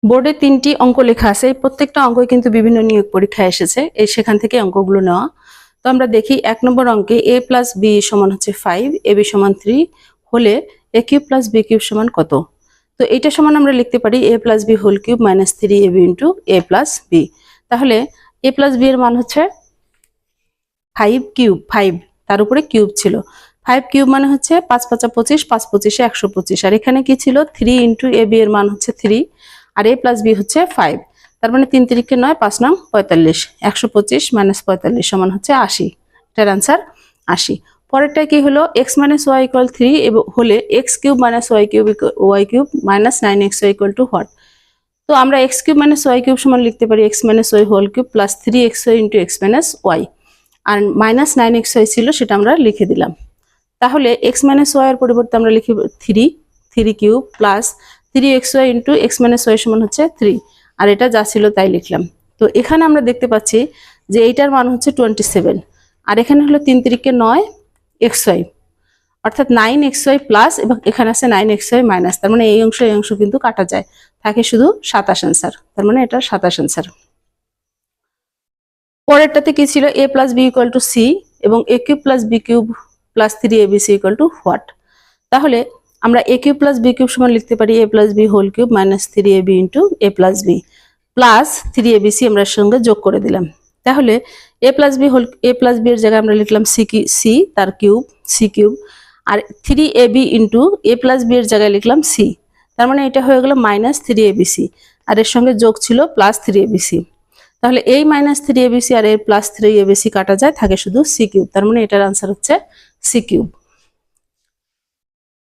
বোর্ডে 3টি অঙ্ক লেখা আছে, প্রত্যেকটা অঙ্কই কিন্তু বিভিন্ন নিয়োগ পরীক্ষায় এসেছে, সেখান থেকে অঙ্কগুলো নেওয়া। তো আমরা দেখি 1 নম্বর অঙ্কে a + b সমান হচ্ছে 5, ab সমান 3 হলে a কিউব + b কিউব সমান কত। তো এটা সমান আমরা লিখতে পারি a + b whole cube minus 3ab into a + b। তাহলে a + b এর মান হচ্ছে 5 কিউব, 5 তার উপরে কিউব ছিল, 5 কিউব মানে হচ্ছে 5 × 5 = 25, 5 × 25 = 125, আর এখানে কি ছিল 3 ইন্টু ab এর মান হচ্ছে 3 আর a + b হচ্ছে 5, তার মানে 3 × 3 = 9, 5 × 9 = 45, 125 - 45 সমান হচ্ছে 80। এটার आंसर 80। পরেরটা কি হলো x - y = 3 এবং হলে x cube - y cube minus 9xy = what. তো আমরা x কিউব - y কিউব সমান লিখতে পারি x - y whole cube plus 3xy × x - y, আর মাইনাস 9xy ছিল সেটা আমরা লিখে দিলাম। তাহলে x - y এর পরিবর্তে আমরা লিখব 3 cube plus 3xy × x - y সমান হচ্ছে 3, আর এটা যা ছিল তাই লিখলাম। তো এখানে আমরা দেখতে পাচ্ছি যে এইটার মান হচ্ছে 27, আর এখানে হলো 3 × 3 = 9xy, অর্থাৎ 9xy প্লাস এবং এখানে আছে 9xy মাইনাস, তার মানে এই অংশ কিন্তু কাটা যায়, থাকে শুধু 27 आंसर, তার মানে এটা 27 आंसर। পরেরটাতে কি ছিল a + b = c এবং a cube + b cube plus 3abc = what. তাহলে আমরা a কিউব + b কিউব সমান লিখতে পারি a + b whole cube minus 3ab into a + b plus 3abc আমরা সঙ্গে যোগ করে দিলাম। তাহলে a + b এর জায়গায় আমরা লিখলাম c তার কিউব c কিউব, আর 3ab ইন্টু a + b এর জায়গায় লিখলাম c, তার মানে এটা হয়ে গেল মাইনাস 3abc, আর এর সঙ্গে যোগ ছিল প্লাস 3abc। তাহলে এই মাইনাস 3abc আর এর প্লাস 3abc কাটা যায়, থাকে শুধু c কিউব, তার মানে এটার आंसर হচ্ছে c কিউব।